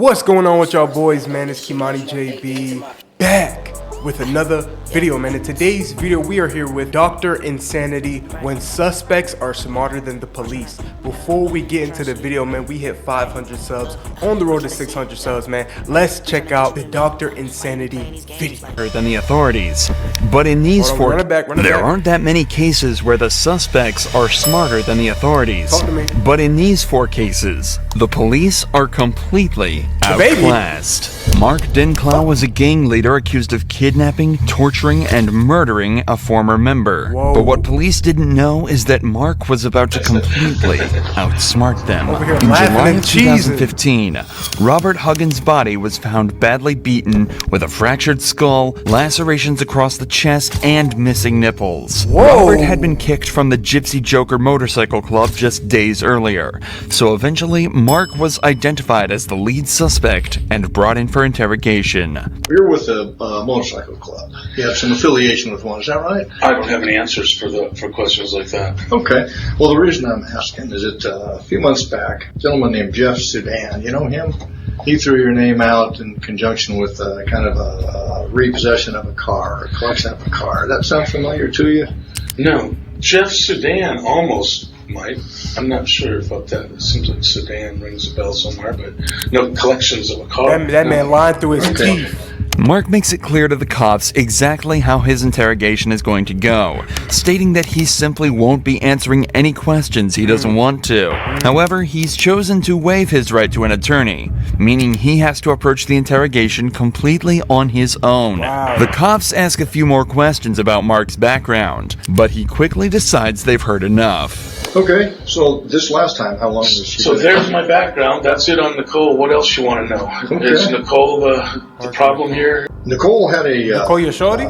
What's going on with y'all boys, man? It's Kymanijb back with another video, man. In today's video, we are here with Dr. Insanity, when suspects are smarter than the police. Before we get into the video, man, we hit 500 subs, on the road to 600 subs, man. Let's check out the Dr. Insanity video. Than the authorities. But in these there aren't that many cases where the suspects are smarter than the authorities. Talk to me. But in these 4 cases, the police are completely outclassed. Mark Dinclaw was a gang leader accused of kidnapping, torturing, and murdering a former member. Whoa. But what police didn't know is that Mark was about to completely outsmart them. In July of 2015, Robert Huggins' body was found badly beaten with a fractured skull, lacerations across the chest, and missing nipples. Whoa. Robert had been kicked from the Gypsy Joker Motorcycle Club just days earlier. So eventually, Mark was identified as the lead suspect and brought in for interrogation. You're with a motorcycle club. You have some affiliation with one, is that right? I don't have any answers for questions like that. Okay. Well, the reason I'm asking is that a few months back, a gentleman named Jeff Sudan, you know him? He threw your name out in conjunction with kind of a repossession of a car, a collection of a car. Does that sound familiar to you? No. Jeff Sudan almost might. I'm not sure about that. It seems like Sudan rings a bell somewhere, but no collections of a car. That man lied through his teeth. Mark makes it clear to the cops exactly how his interrogation is going to go, stating that he simply won't be answering any questions he doesn't want to. However, he's chosen to waive his right to an attorney, meaning he has to approach the interrogation completely on his own. Wow. The cops ask a few more questions about Mark's background, but he quickly decides they've heard enough. Okay, so this last time, how long was she? So there's my background. That's it on Nicole. What else you want to know? Okay. Is Nicole the problem here? Nicole had a... Nicole, your shorty?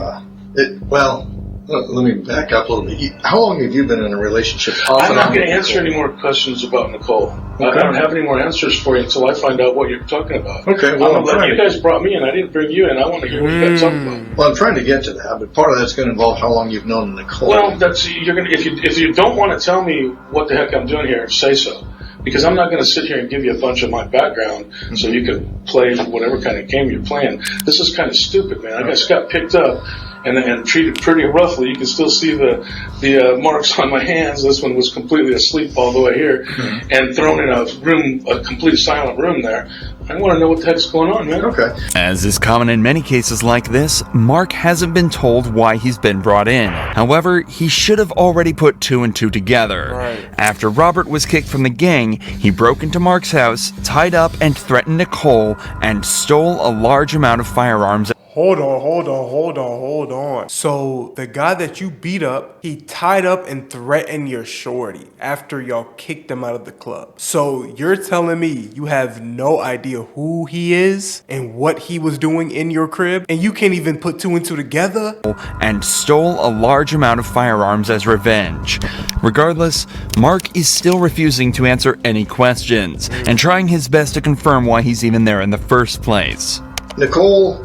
Let me back up a little bit. How long have you been in a relationship? I'm not going to answer any more questions about Nicole. Okay. I don't have any more answers for you until I find out what you're talking about. Okay, well, you guys brought me in. I didn't bring you in. I want to hear what you guys talking about. Well, I'm trying to get to that, but part of that's going to involve how long you've known Nicole. Well, you're going to if you don't want to tell me what the heck I'm doing here, say so. Because I'm not going to sit here and give you a bunch of my background so you can play whatever kind of game you're playing. This is kind of stupid, man. I just got picked up and treated pretty roughly. You can still see the marks on my hands. This one was completely asleep all the way here, and thrown in a complete silent room there. I want to know what the heck's going on, man. Okay. As is common in many cases like this, Mark hasn't been told why he's been brought in. However, he should have already put 2 and 2 together. Right. After Robert was kicked from the gang, he broke into Mark's house, tied up and threatened Nicole, and stole a large amount of firearms. Hold on. So the guy that you beat up, he tied up and threatened your shorty after y'all kicked him out of the club. So you're telling me you have no idea who he is and what he was doing in your crib, and you can't even put 2 and 2 together? And stole a large amount of firearms as revenge. Regardless, Mark is still refusing to answer any questions, and trying his best to confirm why he's even there in the first place. Nicole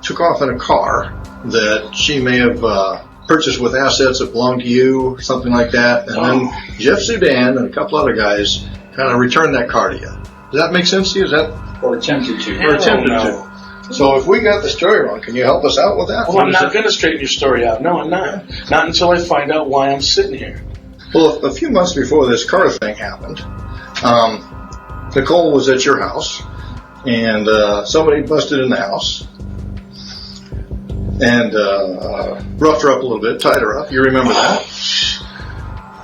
took off in a car that she may have purchased with assets that belonged to you, something like that. And then Jeff Sudan and a couple other guys kind of returned that car to you. Does that make sense to you? Is that Or attempted to. or attempted to? So if we got the story wrong, can you help us out with that? Well, I'm not going to straighten your story out. No, I'm not. Not until I find out why I'm sitting here. Well, a few months before this car thing happened, Nicole was at your house, and somebody busted in the house and roughed her up a little bit, tied her up. You remember that?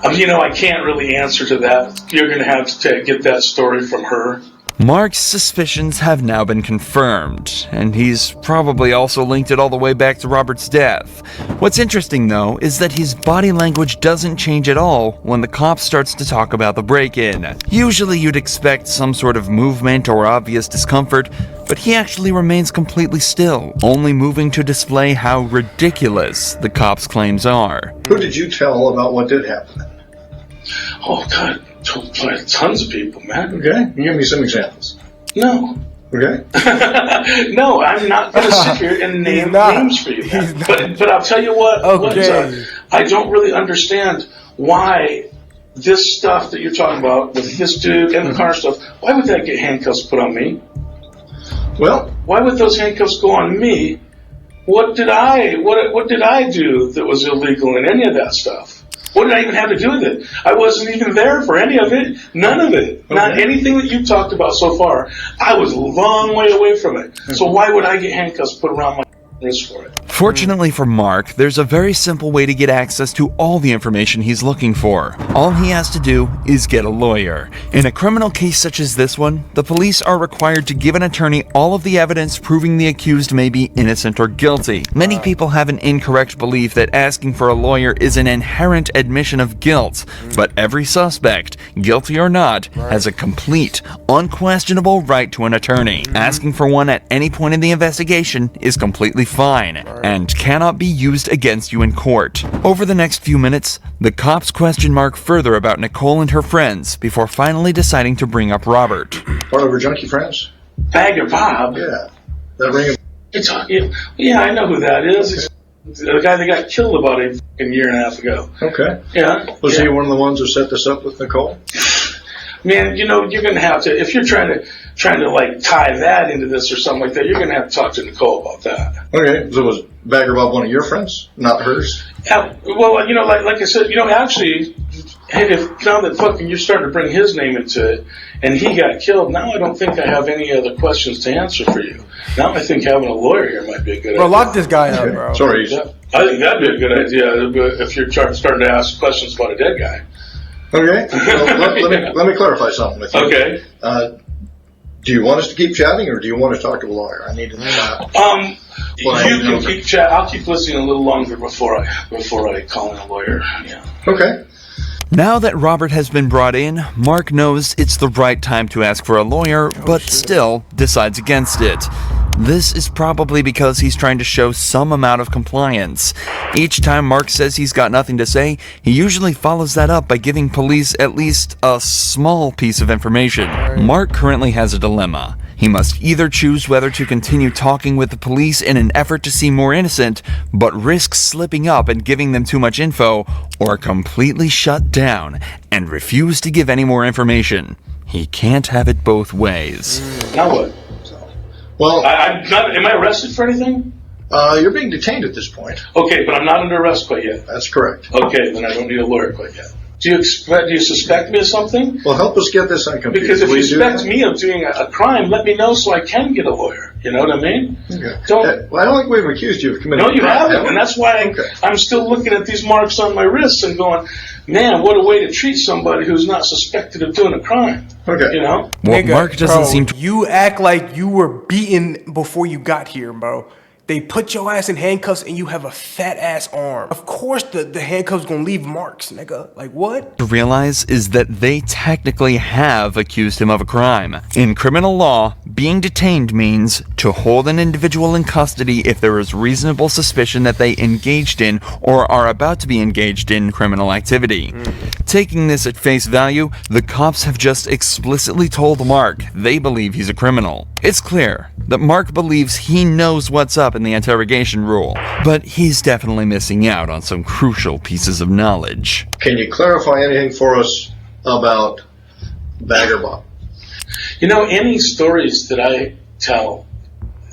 I can't really answer to that. You're going to have to get that story from her. Mark's suspicions have now been confirmed, and he's probably also linked it all the way back to Robert's death. What's interesting, though, is that his body language doesn't change at all when the cop starts to talk about the break-in. Usually you'd expect some sort of movement or obvious discomfort, but he actually remains completely still, only moving to display how ridiculous the cop's claims are. Who did you tell about what did happen? Oh, God. Tons of people, man. Okay, give me some examples. No. Okay. No, I'm not going to sit here and name names for you. But I'll tell you what. Okay. I don't really understand why this stuff that you're talking about with this dude and the car stuff. Why would that get handcuffs put on me? Well, Why would those handcuffs go on me? What did I do that was illegal in any of that stuff? What did I even have to do with it? I wasn't even there for any of it. None of it. Okay. Not anything that you've talked about so far. I was a long way away from it. So why would I get handcuffs put around my wrist for it? Fortunately for Mark, there's a very simple way to get access to all the information he's looking for. All he has to do is get a lawyer. In a criminal case such as this one, the police are required to give an attorney all of the evidence proving the accused may be innocent or guilty. Many people have an incorrect belief that asking for a lawyer is an inherent admission of guilt, but every suspect, guilty or not, has a complete, unquestionable right to an attorney. Asking for one at any point in the investigation is completely fine and cannot be used against you in court. Over the next few minutes, the cops question Mark further about Nicole and her friends before finally deciding to bring up Robert. Part of her junkie friends? Bagger Bob? Yeah. That ring of... Yeah, I know who that is. The guy that got killed about a year and a half ago. Okay. Yeah. Was he one of the ones who set this up with Nicole? Man, you're going to have to, if you're trying to like tie that into this or something like that, you're going to have to talk to Nicole about that. Okay, so was Bagger Bob one of your friends, not hers? Yeah, well, like I said, actually, now that fucking you're starting to bring his name into it, and he got killed, now I don't think I have any other questions to answer for you. Now I think having a lawyer here might be a good idea. Bro, lock this guy up, bro. Sorry. Yeah, I think that'd be a good idea if you're starting to ask questions about a dead guy. Okay, well, let me clarify something with you. Okay. Do you want us to keep chatting, or do you want to talk to a lawyer? I need to know that. You can keep chat. I'll keep listening a little longer before I call in a lawyer. Yeah. Okay. Now that Robert has been brought in, Mark knows it's the right time to ask for a lawyer, but still decides against it. This is probably because he's trying to show some amount of compliance. Each time Mark says he's got nothing to say, he usually follows that up by giving police at least a small piece of information. Mark currently has a dilemma. He must either choose whether to continue talking with the police in an effort to seem more innocent, but risk slipping up and giving them too much info, or completely shut down and refuse to give any more information. He can't have it both ways. Now what? Well, I'm not. Am I arrested for anything? you're being detained at this point. Okay, but I'm not under arrest quite yet. That's correct. Okay, then I don't need a lawyer quite yet. Do you suspect me of something? Well, help us get this uncomputed. Because if you suspect me of doing a crime, let me know so I can get a lawyer. You know what I mean? Okay. Don't. Well, I don't think we've accused you of committing. No, you haven't, and that's why Okay. I'm still looking at these marks on my wrists and going, man, what a way to treat somebody who's not suspected of doing a crime. Okay. You know? Well, Mark doesn't seem to. You act like you were beaten before you got here, bro. They put your ass in handcuffs and you have a fat ass arm. Of course the handcuffs gonna leave marks, nigga. Like what? To realize is that they technically have accused him of a crime. In criminal law, being detained means to hold an individual in custody if there is reasonable suspicion that they engaged in or are about to be engaged in criminal activity. Taking this at face value, the cops have just explicitly told Mark they believe he's a criminal. It's clear that Mark believes he knows what's up in the interrogation rule, but he's definitely missing out on some crucial pieces of knowledge. Can you clarify anything for us about Bagger Bob? You know, any stories that I tell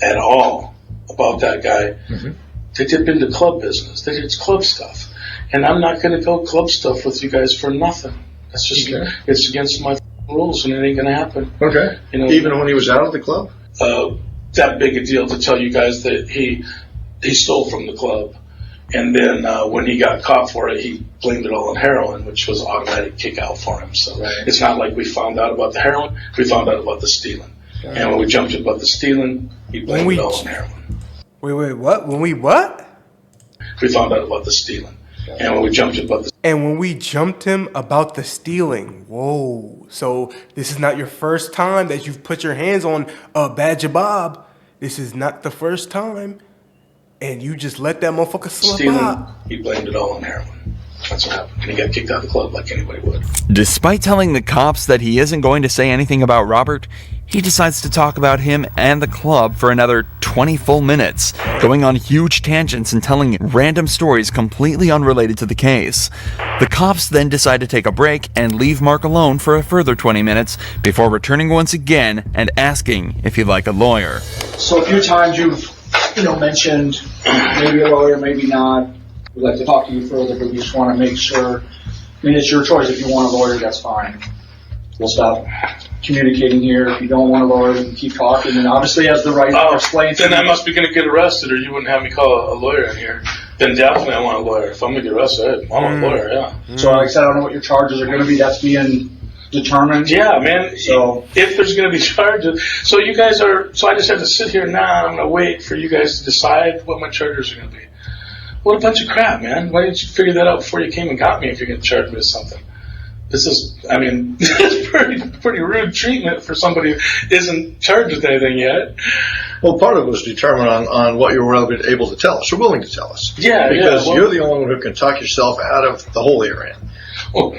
at all about that guy, they dip into club business. They did club stuff. And I'm not going to go club stuff with you guys for nothing. That's just, it's against my rules and it ain't going to happen. Okay. You know, even when he was out of the club? That big a deal to tell you guys that he stole from the club. And then when he got caught for it, he blamed it all on heroin, which was an automatic kick out for him. So it's not like we found out about the heroin. We found out about the stealing. And when we jumped about the stealing, he blamed it all on heroin. Wait, what? When we what? We found out about the stealing. And when we jumped about the And when we jumped him about the stealing, whoa. So this is not your first time that you've put your hands on Badger Bob. This is not the first time. And you just let that motherfucker slip stealing, out. he blamed it all on heroin. That's what happened. And he got kicked out of the club like anybody would. Despite telling the cops that he isn't going to say anything about Robert, he decides to talk about him and the club for another 20 full minutes, going on huge tangents and telling random stories completely unrelated to the case. The cops then decide to take a break and leave Mark alone for a further 20 minutes before returning once again and asking if he'd like a lawyer. So a few times you've, mentioned maybe a lawyer, maybe not. We'd like to talk to you further, but we just want to make sure. It's your choice. If you want a lawyer, that's fine. We'll stop communicating here. If you don't want a lawyer, we can keep talking. And obviously, as the right to explain to then you. I must be going to get arrested, or you wouldn't have me call a lawyer in here. Then definitely I want a lawyer. If I'm going to get arrested, I want a lawyer, yeah. So like I said, I don't know what your charges are going to be. That's being determined. Yeah, man. So if there's going to be charges, so you guys are. So I just have to sit here now. I'm going to wait for you guys to decide what my charges are going to be. What a bunch of crap, man. Why didn't you figure that out before you came and got me if you're going to charge me with something? This is, it's pretty rude treatment for somebody who isn't charged with anything yet. Well, part of it was determined on what you were able to tell us, or willing to tell us. Yeah, because well, you're the only one who can talk yourself out of the hole you're in. Well,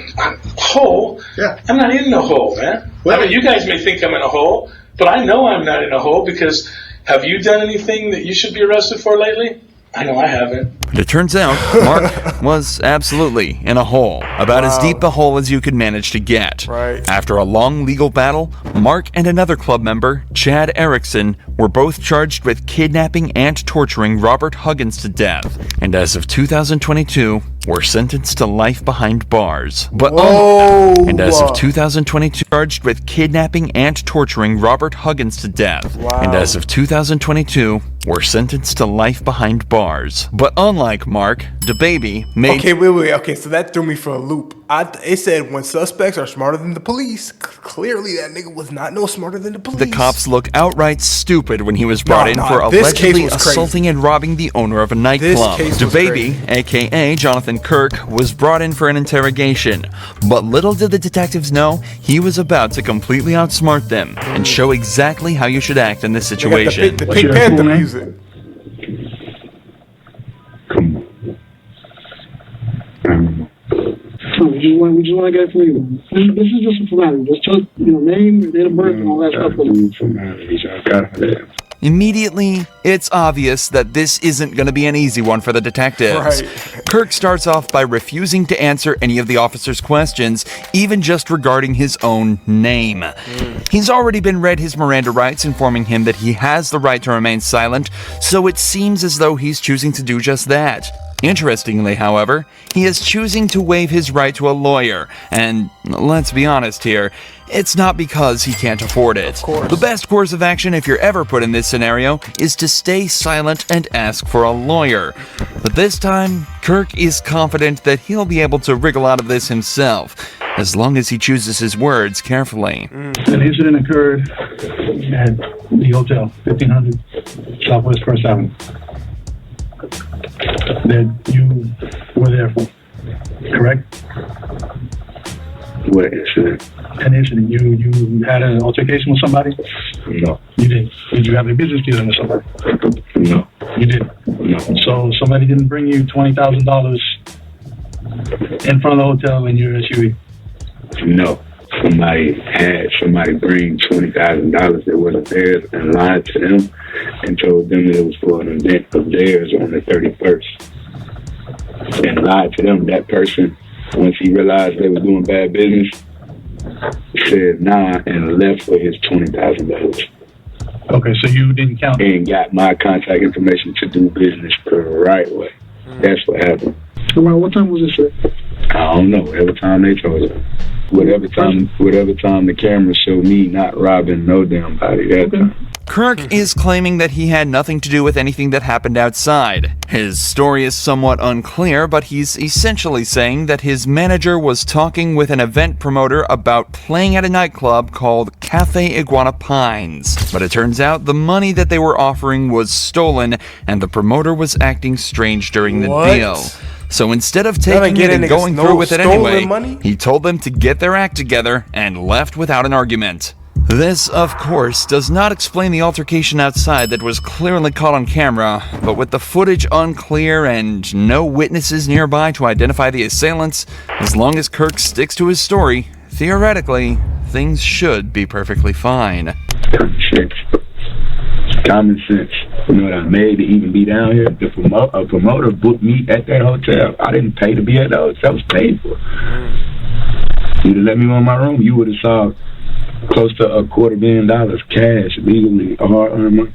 hole? Yeah. I'm not in a hole, man. Well, you guys may think I'm in a hole, but I know I'm not in a hole because have you done anything that you should be arrested for lately? I know I haven't. But it turns out Mark was absolutely in a hole, about as deep a hole as you could manage to get. Right. After a long legal battle, Mark and another club member, Chad Erickson, were both charged with kidnapping and torturing Robert Huggins to death, and as of 2022, were sentenced to life behind bars. But and as of 2022, charged with kidnapping and torturing Robert Huggins to death, and as of 2022, were sentenced to life behind bars. But unlike Mark, DaBaby made... Okay, wait. Okay, so that threw me for a loop. It said when suspects are smarter than the police. Clearly, that nigga was not no smarter than the police. The cops look outright stupid when he was brought in for allegedly assaulting and robbing the owner of a nightclub. DaBaby, aka Jonathan Kirk, was brought in for an interrogation. But little did the detectives know, he was about to completely outsmart them and show exactly how you should act in this situation. The Pink Panther music. We just want to get from you. This is just a formality. Just tell name, date of birth, and all that stuff. Immediately, it's obvious that this isn't going to be an easy one for the detectives. Right. Kirk starts off by refusing to answer any of the officer's questions, even just regarding his own name. He's already been read his Miranda rights, informing him that he has the right to remain silent, so it seems as though he's choosing to do just that. Interestingly, however, he is choosing to waive his right to a lawyer, and let's be honest here, it's not because he can't afford it. Of course. The best course of action if you're ever put in this scenario is to stay silent and ask for a lawyer. But this time, Kirk is confident that he'll be able to wriggle out of this himself, as long as he chooses his words carefully. An incident occurred at the hotel, 1500 Southwest First Avenue. That you were there for, correct? What incident? An incident. You had an altercation with somebody? No. You didn't. Did you have a business dealing with somebody? No. You didn't. No. So somebody didn't bring you $20,000 in front of the hotel in your SUV? No. Somebody bring $20,000 that wasn't theirs and lied to them and told them that it was for an event of theirs on the 31st. And lied to them. That person, once he realized they were doing bad business, said nah and left for his $20,000. Okay, so you didn't count. And got my contact information to do business the right way. That's what happened. Around what time was this, sir? I don't know. Whatever time they told us. Whatever time the camera showed me not robbing no damn body that time. Kirk is claiming that he had nothing to do with anything that happened outside. His story is somewhat unclear, but he's essentially saying that his manager was talking with an event promoter about playing at a nightclub called Cafe Iguana Pines. But it turns out the money that they were offering was stolen, and the promoter was acting strange during the deal. So instead of taking it and going through with it anyway, he told them to get their act together and left without an argument. This, of course, does not explain the altercation outside that was clearly caught on camera, but with the footage unclear and no witnesses nearby to identify the assailants, as long as Kirk sticks to his story, theoretically, things should be perfectly fine. Common sense. You know what I made to even be down here? A promoter booked me at that hotel. I didn't pay to be at the hotel. It was paid for. You'd have let me on my room, you would have saw close to $250,000 cash, legally, hard-earned money.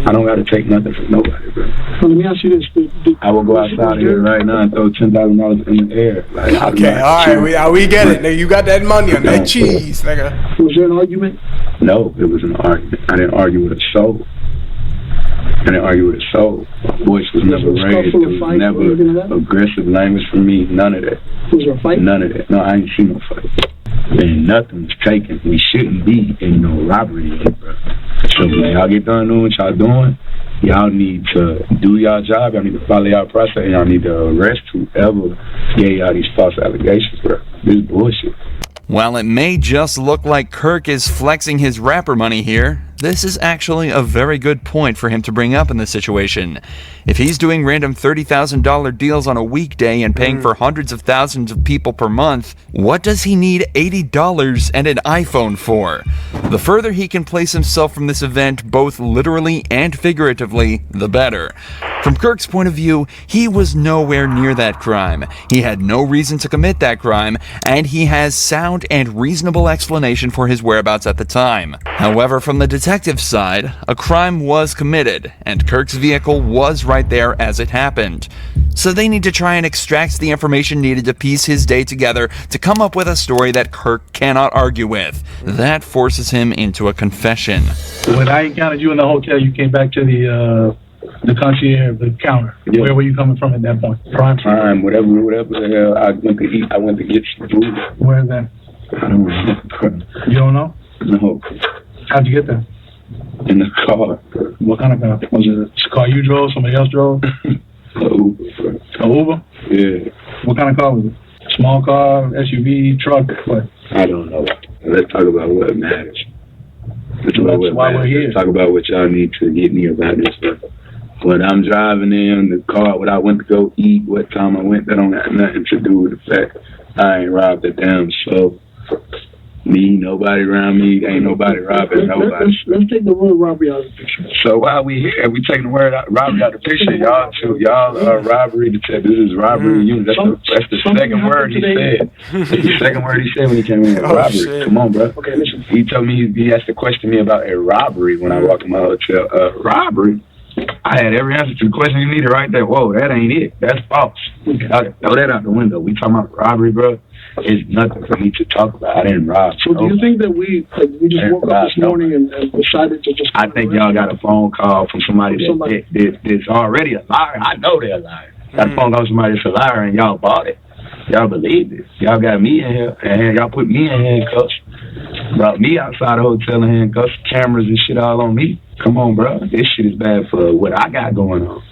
I don't got to take nothing from nobody, bro. So let me ask you this. I will go outside here right now and throw $10,000 in the air. Like, Okay, all right, we get it. Nigga, you got that money on that cheese, nigga. Was there an argument? No, it was an argument. I didn't argue with a soul. My voice was never raised. It was never aggressive language for me. None of that. Was there a fight? None of that. No, I ain't seen no fight. And nothing was taken. We shouldn't be in no robbery, bro. So when y'all get done doing what y'all doing, y'all need to do y'all job. Y'all need to follow y'all process. And y'all need to arrest whoever gave y'all these false allegations, bro. This is bullshit. While it may just look like Kirk is flexing his rapper money here, this is actually a very good point for him to bring up in this situation. If he's doing random $30,000 deals on a weekday and paying for hundreds of thousands of people per month, what does he need $80 and an iPhone for? The further he can place himself from this event, both literally and figuratively, the better. From Kirk's point of view, he was nowhere near that crime. He had no reason to commit that crime, and he has sound and reasonable explanation for his whereabouts at the time. However, from the detective's side, a crime was committed, and Kirk's vehicle was right there as it happened. So they need to try and extract the information needed to piece his day together to come up with a story that Kirk cannot argue with. That forces him into a confession. When I encountered you in the hotel, you came back to the concierge, the counter. Yeah. Where were you coming from at that point? Prime, whatever the hell. I went to eat. I went to get some food. Where is that? I don't know. You don't know? No. How'd you get there? In the car. What kind of car? Was it a car you drove? Somebody else drove? Uber. A Uber? Yeah. What kind of car was it? Small car, SUV, truck, what? I don't know. Let's talk about what matters. That's why we're here. Let's talk about what y'all need to get me about this stuff. When I'm driving in the car, when I went to go eat, what time I went, that don't have nothing to do with the fact I ain't robbed a damn soul. Me, nobody around me, ain't nobody robbing nobody. Let's take the word robbery out of the picture. So while we here, we taking the word robbery out of the picture. Y'all are robbery detectives. This is robbery unit. That's the second word he said. That's the second word he said when he came in. Robbery. Shit. Come on, bro. Okay, listen. He told me, he asked a question to me about a robbery when I walked in my hotel. Robbery? I had every answer to the question you needed right there. Whoa, that ain't it. That's false. Okay. Throw that out the window. We talking about robbery, bro. It's nothing for me to talk about. I didn't rob. So do you think that we just woke up this morning and decided to just... I think y'all got a phone call from somebody that's already a liar. I know they're a liar. Got a phone call from somebody that's a liar and y'all bought it. Y'all believe this. Y'all got me in here and y'all put me in handcuffs. Brought me outside the hotel in handcuffs, cameras and shit all on me. Come on, bro. This shit is bad for what I got going on.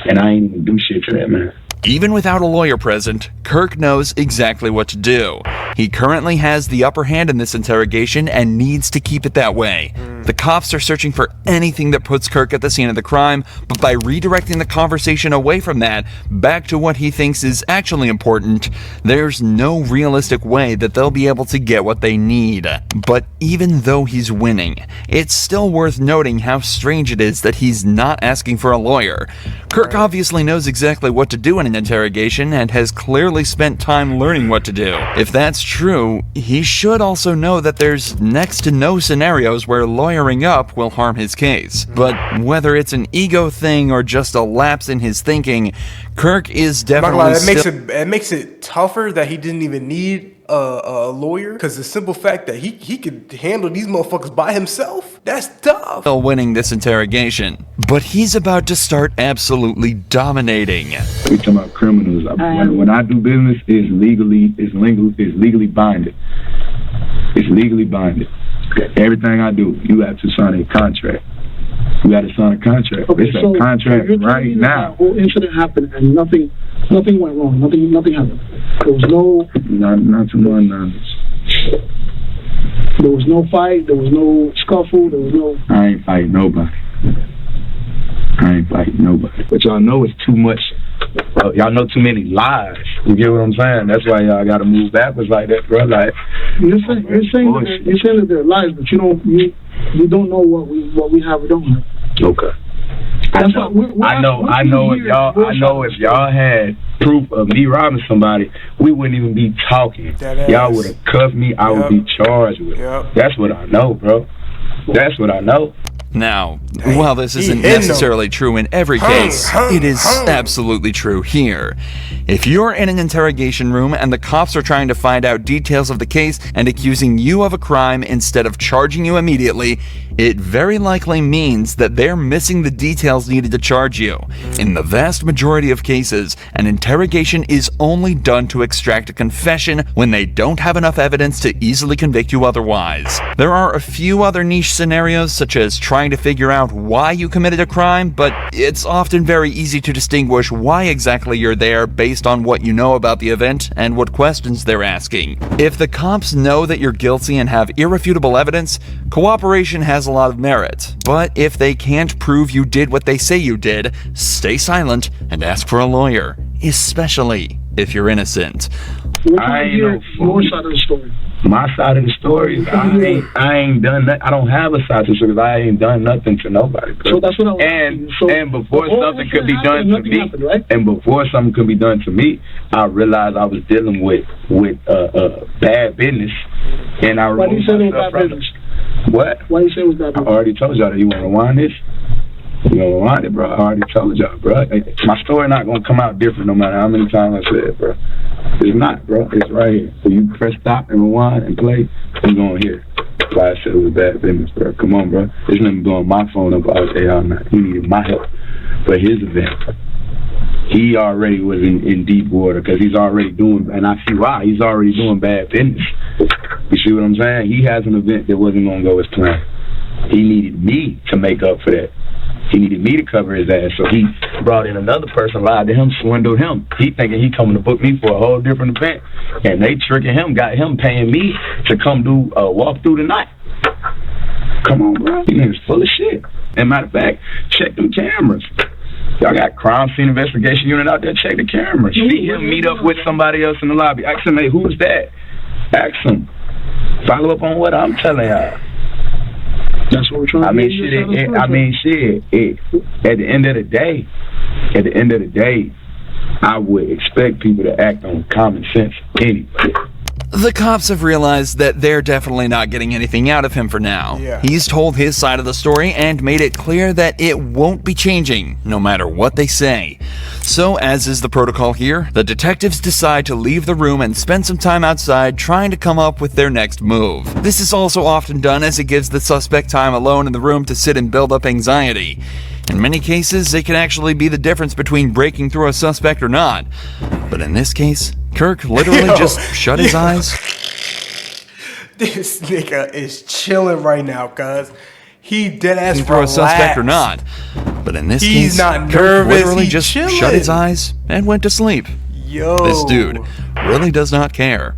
And I ain't even do shit to that, man. Even without a lawyer present, Kirk knows exactly what to do. He currently has the upper hand in this interrogation and needs to keep it that way. The cops are searching for anything that puts Kirk at the scene of the crime, but by redirecting the conversation away from that, back to what he thinks is actually important, there's no realistic way that they'll be able to get what they need. But even though he's winning, it's still worth noting how strange it is that he's not asking for a lawyer. Kirk obviously knows exactly what to do in an interrogation and has clearly spent time learning what to do. If that's true, he should also know that there's next to no scenarios where lawyering up will harm his case. But whether it's an ego thing or just a lapse in his thinking, Kirk is definitely it makes it tougher that he didn't even need a lawyer, because the simple fact that he could handle these motherfuckers by himself, that's tough. Still winning this interrogation, but he's about to start absolutely dominating. We talking about criminals. When I do business, it's legally binding. It's legally binding. Everything I do, you have to sign a contract. You got to sign a contract. Okay, it's a contract right now. The whole incident happened and nothing went wrong. Nothing happened. There was no... Not to my knowledge. There was no fight. There was no scuffle. There was no... I ain't fighting nobody. But y'all know it's too much. Y'all know too many lies. You get what I'm saying? That's why y'all got to move backwards like that, bro. Like, you're saying that they're lies, but you don't know what we have or don't have. Okay. That's what I know if y'all had proof of me robbing somebody, we wouldn't even be talking. Y'all would have cuffed me. I would be charged with. That's what I know, bro. That's what I know. Now, while this isn't necessarily true in every case, it is absolutely true here. If you're in an interrogation room and the cops are trying to find out details of the case and accusing you of a crime instead of charging you immediately, it very likely means that they're missing the details needed to charge you. In the vast majority of cases, an interrogation is only done to extract a confession when they don't have enough evidence to easily convict you otherwise. There are a few other niche scenarios, such as trying to figure out why you committed a crime, but it's often very easy to distinguish why exactly you're there based on what you know about the event and what questions they're asking. If the cops know that you're guilty and have irrefutable evidence, cooperation has a lot of merit. But if they can't prove you did what they say you did, stay silent and ask for a lawyer, especially if you're innocent. I ain't know your side of the story. My side of the story, I ain't done that. I don't have a side of the story. I ain't done nothing to nobody. Bro. So that's what I'm and before something could be done to me, and before something could be done to me, I realized I was dealing with bad business, and I. Why do you say it was bad business? What? Why do you say it was bad business? I already told y'all that. You want to rewind this? You want to rewind it, bro? I already told y'all, bro. My story not gonna come out different no matter how many times I say it, bro. It's not, bro. It's right here. So you press stop and rewind and play, you're going to hear. That's why I said it was bad business, bro. Come on, bro. There's nothing blowing my phone up all day, all night. He needed my help for his event. He already was in deep water because he's already doing, and I see why, he's already doing bad business. You see what I'm saying? He has an event that wasn't going to go as planned. He needed me to make up for that. He needed me to cover his ass, so he brought in another person, lied to him, swindled him. He thinking he coming to book me for a whole different event, and they tricking him, got him paying me to come do a walk through the night. Come on, bro. You niggas full of shit. And matter of fact, check them cameras. Y'all got crime scene investigation unit out there, check the cameras. See him meet up with somebody else in the lobby. Ask him, hey, who's that? Ask him. Follow up on what I'm telling y'all. That's what we're trying to do. At the end of the day, I would expect people to act on common sense anyway. The cops have realized that they're definitely not getting anything out of him for now. He's told his side of the story and made it clear that it won't be changing, no matter what they say. So, as is the protocol here, the detectives decide to leave the room and spend some time outside trying to come up with their next move. This is also often done as it gives the suspect time alone in the room to sit and build up anxiety. In many cases, it can actually be the difference between breaking through a suspect or not. But in this case, Kirk literally just shut his eyes. This nigga is chilling right now, cuz. He dead ass through a suspect or not. But in this case, not Kirk nervous, literally just shut his eyes and went to sleep. Yo. This dude really does not care.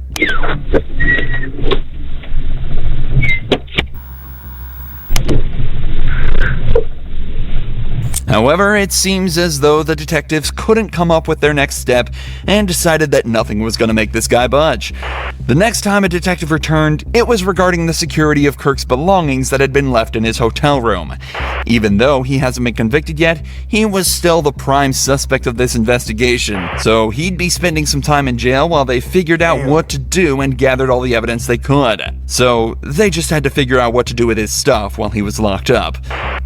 However, it seems as though the detectives couldn't come up with their next step and decided that nothing was going to make this guy budge. The next time a detective returned, it was regarding the security of Kirk's belongings that had been left in his hotel room. Even though he hasn't been convicted yet, he was still the prime suspect of this investigation, so he'd be spending some time in jail while they figured out what to do and gathered all the evidence they could. So they just had to figure out what to do with his stuff while he was locked up.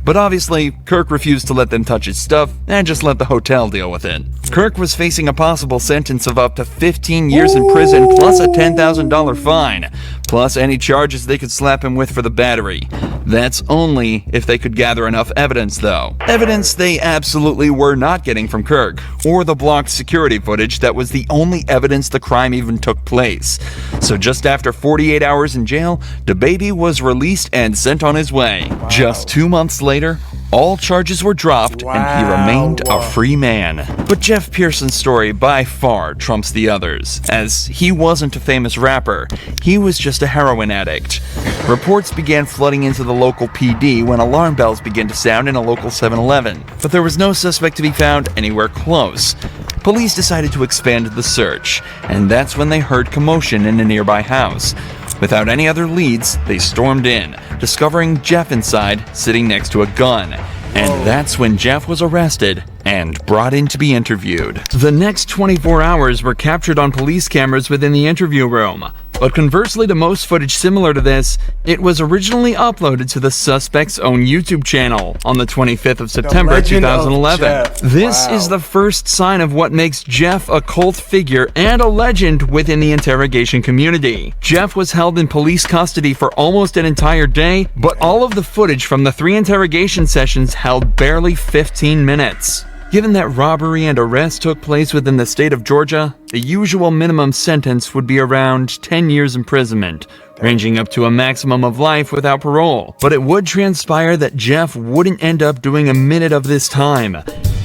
But obviously, Kirk refused to let them touch his stuff and just let the hotel deal with it. Kirk was facing a possible sentence of up to 15 years in prison plus a $10,000 fine, plus any charges they could slap him with for the battery. That's only if they could gather enough evidence, though. Evidence they absolutely were not getting from Kirk, or the blocked security footage that was the only evidence the crime even took place. So just after 48 hours in jail, DaBaby was released and sent on his way. Wow. Just 2 months later, all charges were dropped and he remained a free man. But Jeff Pearson's story by far trumps the others, as he wasn't a famous rapper, he was just a heroin addict. Reports began flooding into the local PD when alarm bells began to sound in a local 7-Eleven, but there was no suspect to be found anywhere close. Police decided to expand the search, and that's when they heard commotion in a nearby house. Without any other leads, they stormed in, discovering Jeff inside, sitting next to a gun. And that's when Jeff was arrested and brought in to be interviewed. The next 24 hours were captured on police cameras within the interview room. But conversely to most footage similar to this, it was originally uploaded to the suspect's own YouTube channel on the 25th of September 2011. This is the first sign of what makes Jeff a cult figure and a legend within the interrogation community. Jeff was held in police custody for almost an entire day, but all of the footage from the 3 interrogation sessions held barely 15 minutes. Given that robbery and arrest took place within the state of Georgia, the usual minimum sentence would be around 10 years imprisonment, ranging up to a maximum of life without parole. But it would transpire that Jeff wouldn't end up doing a minute of this time.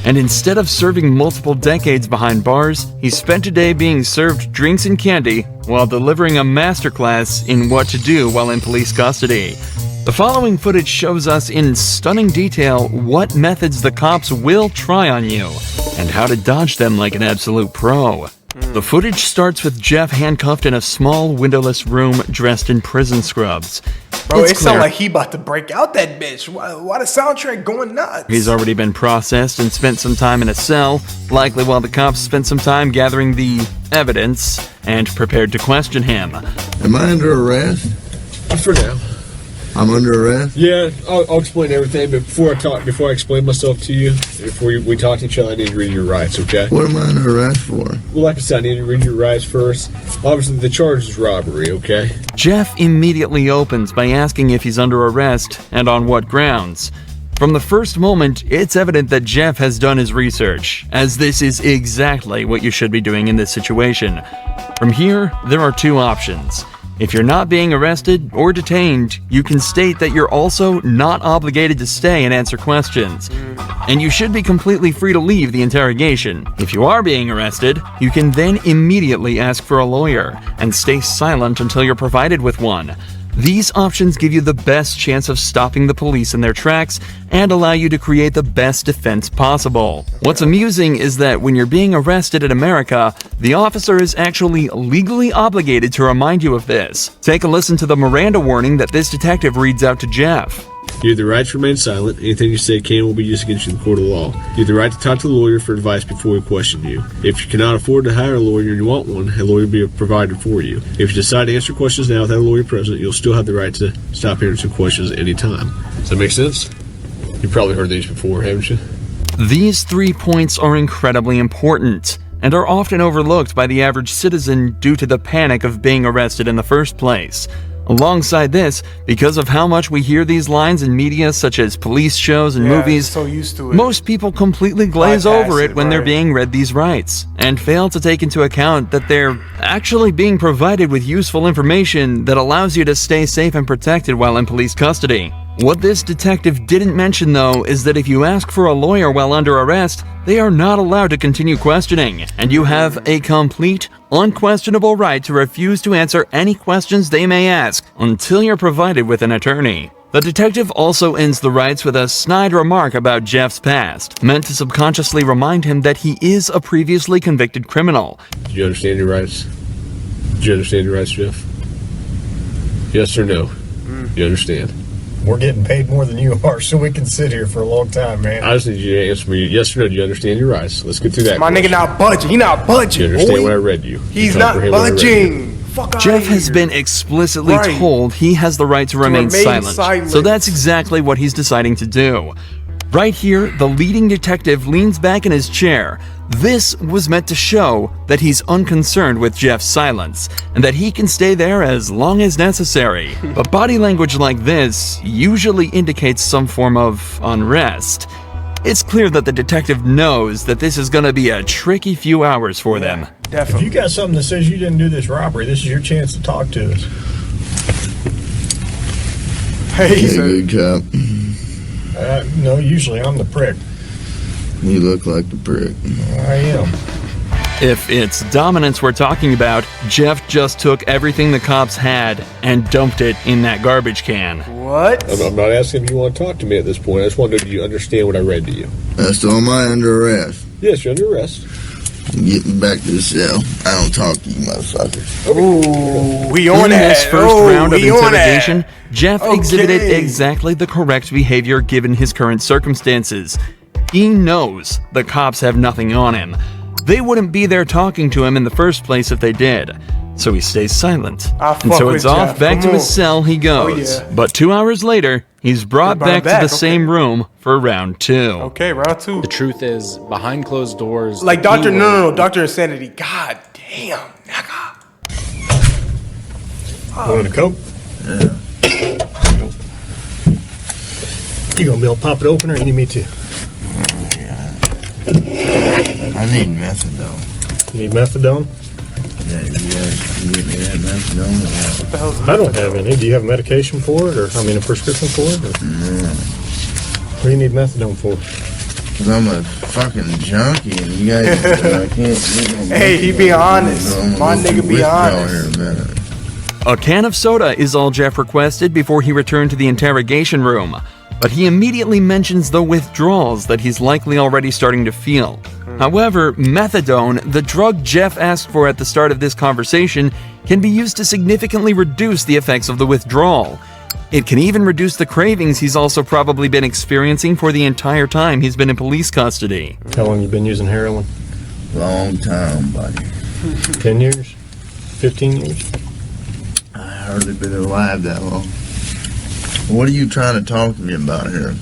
And instead of serving multiple decades behind bars, he spent a day being served drinks and candy while delivering a masterclass in what to do while in police custody. The following footage shows us in stunning detail what methods the cops will try on you, and how to dodge them like an absolute pro. The footage starts with Jeff handcuffed in a small windowless room dressed in prison scrubs. Bro, it sounds like he about to break out that bitch. Why the soundtrack going nuts? He's already been processed and spent some time in a cell, likely while the cops spent some time gathering the evidence and prepared to question him. Am I under arrest? For now. I'm under arrest? Yeah, I'll explain everything, but before I explain myself to you, before we talk to each other, I need to read your rights, okay? What am I under arrest for? Well, like I said, I need to read your rights first. Obviously, the charge is robbery, okay? Jeff immediately opens by asking if he's under arrest and on what grounds. From the first moment, it's evident that Jeff has done his research, as this is exactly what you should be doing in this situation. From here, there are 2 options. If you're not being arrested or detained, you can state that you're also not obligated to stay and answer questions. And you should be completely free to leave the interrogation. If you are being arrested, you can then immediately ask for a lawyer and stay silent until you're provided with one. These options give you the best chance of stopping the police in their tracks and allow you to create the best defense possible. What's amusing is that when you're being arrested in America, the officer is actually legally obligated to remind you of this. Take a listen to the Miranda warning that this detective reads out to Jeff. You have the right to remain silent. Anything you say can will be used against you in the court of law. You have the right to talk to a lawyer for advice before we question you. If you cannot afford to hire a lawyer and you want one, a lawyer will be provided for you. If you decide to answer questions now without a lawyer present, you'll still have the right to stop answering questions at any time. Does that make sense? You've probably heard these before, haven't you? These 3 points are incredibly important and are often overlooked by the average citizen due to the panic of being arrested in the first place. Alongside this, because of how much we hear these lines in media such as police shows and movies, so used to it. Most people completely glaze over it when they're being read these rights, and fail to take into account that they're actually being provided with useful information that allows you to stay safe and protected while in police custody. What this detective didn't mention, though, is that if you ask for a lawyer while under arrest, they are not allowed to continue questioning, and you have a complete, unquestionable right to refuse to answer any questions they may ask until you're provided with an attorney. The detective also ends the rights with a snide remark about Jeff's past, meant to subconsciously remind him that he is a previously convicted criminal. Do you understand your rights? Do you understand your rights, Jeff? Yes or no? You understand? We're getting paid more than you are, so we can sit here for a long time, man. I just need you to answer me yes or no. Do you understand your rights? Let's get through that. My nigga not budging. He not budging. You understand boy. what I read you? He's not budging. Fuck out Jeff of has here. been explicitly told he has the right to remain silent, so that's exactly what he's deciding to do. Right here, the leading detective leans back in his chair. This was meant to show that he's unconcerned with Jeff's silence, and that he can stay there as long as necessary. But body language like this usually indicates some form of unrest. It's clear that the detective knows that this is gonna be a tricky few hours for them. If you got something that says you didn't do this robbery, this is your chance to talk to us. Hey, good cop. No, usually I'm the prick. You look like the prick. I am. If it's dominance we're talking about, Jeff just took everything the cops had and dumped it in that garbage can. What? I'm not asking if you want to talk to me at this point. I just want to know, do you understand what I read to you? So am I under arrest? Yes, you're under arrest. Get me back to the cell. I don't talk to you, motherfuckers. Ooh, we on In that. this first round of we on interrogation, that. Jeff exhibited exactly the correct behavior given his current circumstances. He knows the cops have nothing on him. They wouldn't be there talking to him in the first place if they did. So he stays silent. And so it's off Jeff. back Come to his on. cell he goes. Oh, yeah. But 2 hours later, he's brought back to the same room for round 2. Okay, round 2. The truth is, behind closed doors. Like the Dr. key No, word- Dr. Insanity. God damn, nigga. Want a Coke? Yeah. You gonna be able to pop it open, or you need me to? I need methadone. You need methadone? Yeah, you guys can get me that methadone. What the hell's I don't have any. Do you have medication for it, or a prescription for it? Or? No. What do you need methadone for? Because I'm a fucking junkie, and you guys, I can't get no Hey, he be honest. My nigga be honest. A can of soda is all Jeff requested before he returned to the interrogation room, but he immediately mentions the withdrawals that he's likely already starting to feel. However, methadone, the drug Jeff asked for at the start of this conversation, can be used to significantly reduce the effects of the withdrawal. It can even reduce the cravings he's also probably been experiencing for the entire time he's been in police custody. How long you been using heroin? Long time, buddy. 10 years? 15 years? I hardly been alive that long. What are you trying to talk to me about here?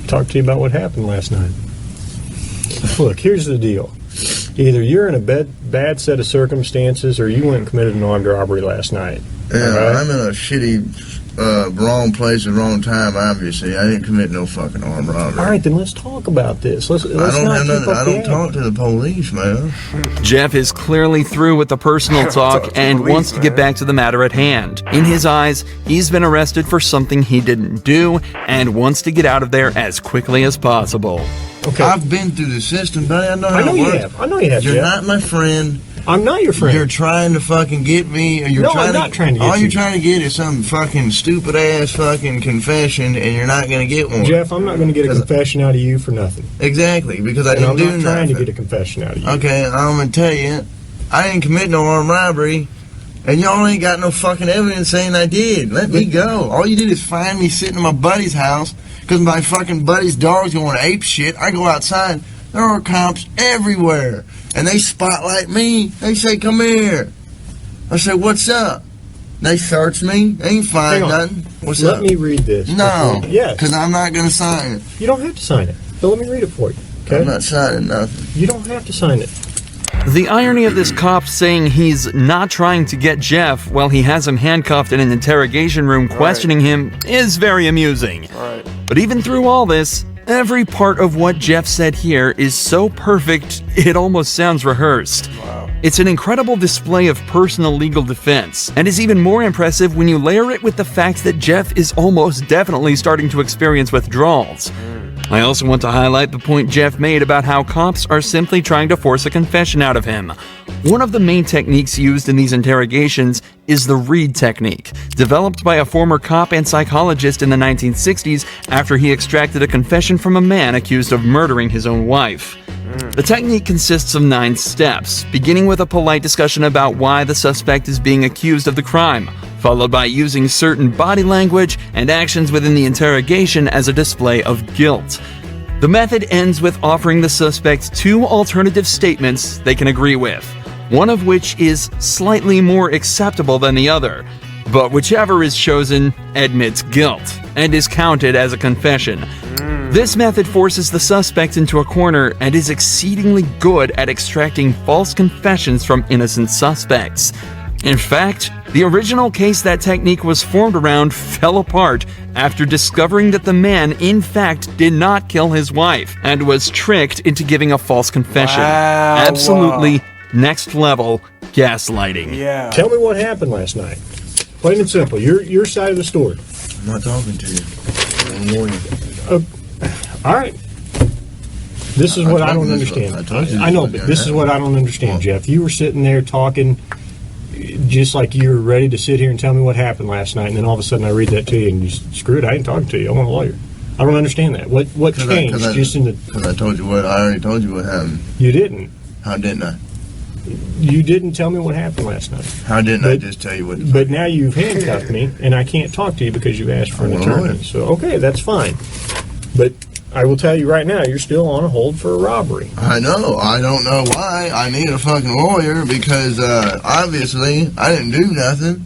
Talk to you about what happened last night. Look, here's the deal. Either you're in a bad set of circumstances, or you went and committed an armed robbery last night. Yeah, All right? I'm in a shitty, wrong place at the wrong time, obviously. I didn't commit no fucking armed robbery. All right, then let's talk about this. Let's I not don't have keep nothing. up I the don't talk to the police, man. Jeff is clearly through with the personal talk and wants to get back to the matter at hand. In his eyes, he's been arrested for something he didn't do and wants to get out of there as quickly as possible. Okay. I've been through the system, buddy. I know how I know it you works. have. I know you have, You're Jeff. not my friend. I'm not your friend. You're trying to fucking get me. Or you're No, trying I'm not trying to get all you. you're trying to get is some fucking stupid ass fucking confession, and you're not going to get one. Jeff, I'm not going to get a confession out of you for nothing. Exactly, because I And didn't I'm do not nothing. trying to get a confession out of you. Okay, I'm going to tell you, I didn't commit no armed robbery, and y'all ain't got no fucking evidence saying I did. Let me go. All you did is find me sitting in my buddy's house because my fucking buddy's dog's going ape shit. I go outside, there are cops everywhere, and they spotlight me. They say, come here. I say, what's up? They search me. They ain't find Hang on. nothing. What's Let up? me read this. No. Yes. Because I'm not going to sign it. You don't have to sign it. But let me read it for you. Okay? I'm not signing nothing. You don't have to sign it. The irony of this cop saying he's not trying to get Jeff while he has him handcuffed in an interrogation room questioning him is very amusing. But even through all this, every part of what Jeff said here is so perfect, it almost sounds rehearsed. It's an incredible display of personal legal defense, and is even more impressive when you layer it with the fact that Jeff is almost definitely starting to experience withdrawals. I also want to highlight the point Jeff made about how cops are simply trying to force a confession out of him. One of the main techniques used in these interrogations is the Reed technique, developed by a former cop and psychologist in the 1960s after he extracted a confession from a man accused of murdering his own wife. The technique consists of 9 steps, beginning with a polite discussion about why the suspect is being accused of the crime, followed by using certain body language and actions within the interrogation as a display of guilt. The method ends with offering the suspect 2 alternative statements they can agree with, one of which is slightly more acceptable than the other, but whichever is chosen admits guilt and is counted as a confession. This method forces the suspect into a corner and is exceedingly good at extracting false confessions from innocent suspects. In fact, the original case that technique was formed around fell apart after discovering that the man, in fact, did not kill his wife and was tricked into giving a false confession. Absolutely next level gaslighting. Yeah. Tell me what happened last night. Plain and simple. Your side of the story. I'm not talking to you. I'm warning you. All right. This is what I don't understand. I know, but this is what I don't understand, Jeff. You were sitting there talking just like you were ready to sit here and tell me what happened last night, and then all of a sudden I read that to you and you screw it, I ain't talking to you. I want a lawyer. I don't understand that. What changed just in the... Because I already told you what happened. You didn't. How didn't I? You didn't tell me what happened last night. How didn't I just tell you what? But now you've handcuffed me, and I can't talk to you because you asked for an attorney. So, okay, that's fine. But I will tell you right now, you're still on a hold for a robbery. I know. I don't know why. I need a fucking lawyer because obviously I didn't do nothing.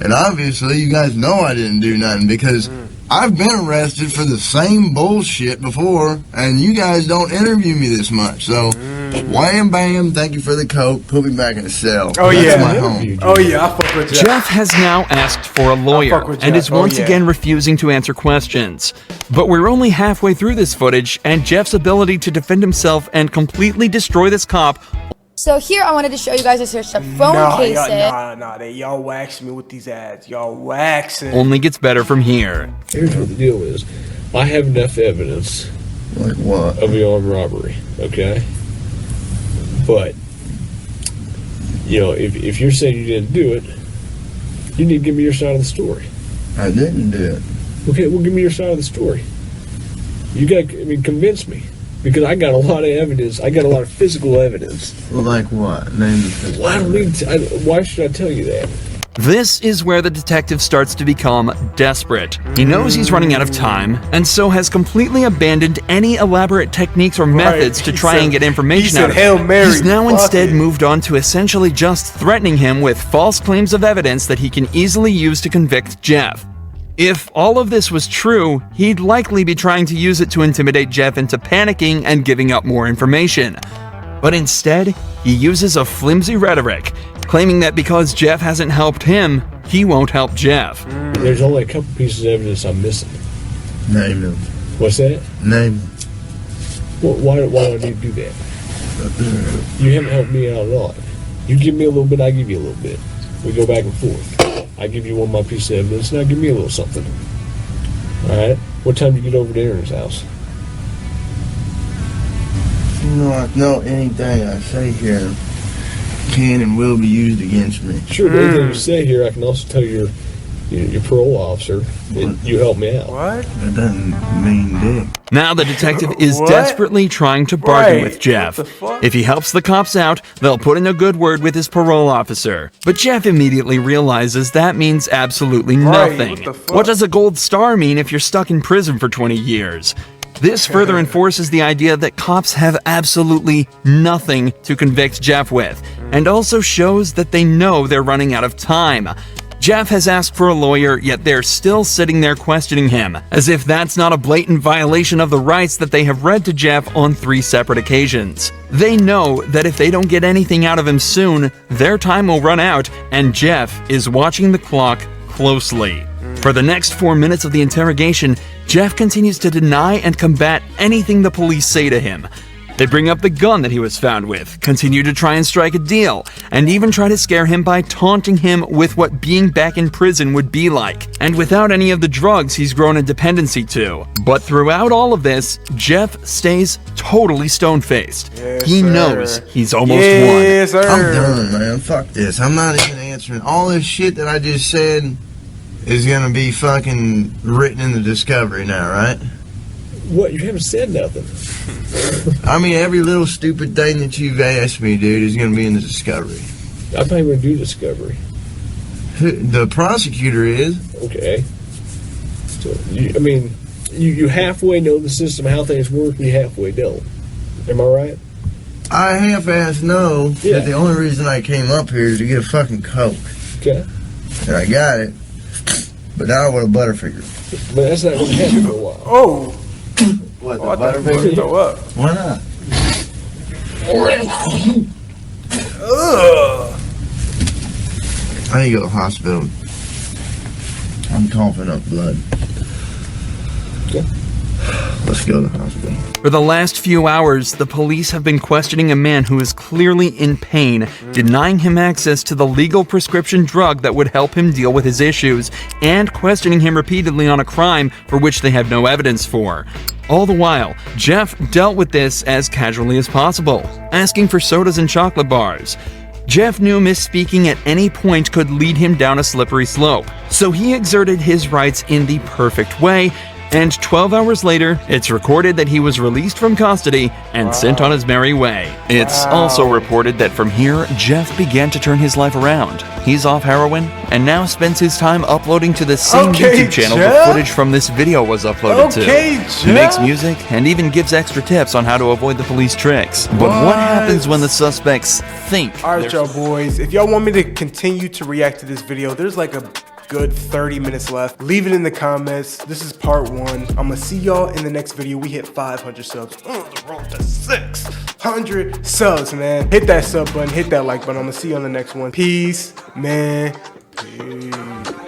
And obviously you guys know I didn't do nothing because I've been arrested for the same bullshit before, and you guys don't interview me this much. So, wham bam, thank you for the coke. Put me back in the cell. Oh, That's yeah. my home. Oh yeah, I fuck with Jeff. Jeff has now asked for a lawyer with and Jeff. is once Oh, yeah. again refusing to answer questions. But we're only halfway through this footage, and Jeff's ability to defend himself and completely destroy this cop. So here I wanted to show you guys a search the phone cases. Y'all waxing me with these ads. Y'all waxing. Only gets better from here. Here's what the deal is. I have enough evidence Like what? of the armed robbery, okay? But, you know, if you're saying you didn't do it, you need to give me your side of the story. I didn't do it. Okay, well, give me your side of the story. You got, convince me. Because I got a lot of evidence. I got a lot of physical evidence. Well, like what? Name the physical. Well, I don't need to, why should I tell you that? This is where the detective starts to become desperate. He knows he's running out of time, and so has completely abandoned any elaborate techniques or methods to try and get information out of him. He's now instead moved on to essentially just threatening him with false claims of evidence that he can easily use to convict Jeff. If all of this was true, he'd likely be trying to use it to intimidate Jeff into panicking and giving up more information. But instead, he uses a flimsy rhetoric, claiming that because Jeff hasn't helped him, he won't help Jeff. There's only a couple pieces of evidence I'm missing. Name them. What's that? Name them. Well, why do I need to do that? You haven't helped me out a lot. You give me a little bit, I give you a little bit. We go back and forth. I give you one of my pieces of evidence, now give me a little something. Alright? What time do you get over to Aaron's house? No, anything I say here can and will be used against me. Sure, but anything you say here, I can also tell your parole officer that you help me out. What? That doesn't mean dick. Now the detective is What? desperately trying to bargain with Jeff. What the fuck? If he helps the cops out, they'll put in a good word with his parole officer. But Jeff immediately realizes that means absolutely nothing. What the fuck? What does a gold star mean if you're stuck in prison for 20 years? This further enforces the idea that cops have absolutely nothing to convict Jeff with, and also shows that they know they're running out of time. Jeff has asked for a lawyer, yet they're still sitting there questioning him, as if that's not a blatant violation of the rights that they have read to Jeff on 3 separate occasions. They know that if they don't get anything out of him soon, their time will run out, and Jeff is watching the clock closely. For the next 4 minutes of the interrogation, Jeff continues to deny and combat anything the police say to him. They bring up the gun that he was found with, continue to try and strike a deal, and even try to scare him by taunting him with what being back in prison would be like, and without any of the drugs he's grown a dependency to. But throughout all of this, Jeff stays totally stone-faced. He knows he's almost won. Sir. I'm done, man. Fuck this. I'm not even answering. All this shit that I just said is gonna be fucking written in the discovery now, right? What? You haven't said nothing. I mean, every little stupid thing that you've asked me, dude, is gonna be in the discovery. I'm not even going to do discovery. The prosecutor is. Okay. So, you halfway know the system, how things work, and you halfway don't. Am I right? I half-ass know Yeah. that the only reason I came up here is to get a fucking Coke. Okay. And I got it. But now I want a Butterfinger. But that's not going to happen for a while. Oh. What, Oh, I thought you were gonna throw up. Why not? Ugh. I need to go to the hospital. I'm coughing up blood. Okay. Let's go to the hospital. For the last few hours, the police have been questioning a man who is clearly in pain, denying him access to the legal prescription drug that would help him deal with his issues, and questioning him repeatedly on a crime for which they have no evidence for. All the while, Jeff dealt with this as casually as possible, asking for sodas and chocolate bars. Jeff knew misspeaking at any point could lead him down a slippery slope, so he exerted his rights in the perfect way And 12 hours later, it's recorded that he was released from custody and sent on his merry way. It's also reported that from here, Jeff began to turn his life around. He's off heroin and now spends his time uploading to the same YouTube channel the footage from this video was uploaded to. He makes music and even gives extra tips on how to avoid the police tricks. But what happens when the suspects think? Alright, y'all boys, if y'all want me to continue to react to this video, there's like a good 30 minutes left. Leave it in the comments. This is part 1. I'm gonna see y'all in the next video. We hit 500 subs on the road to 600 subs, man. Hit that sub button, hit that like button. I'm gonna see you on the next one. Peace, man. Peace.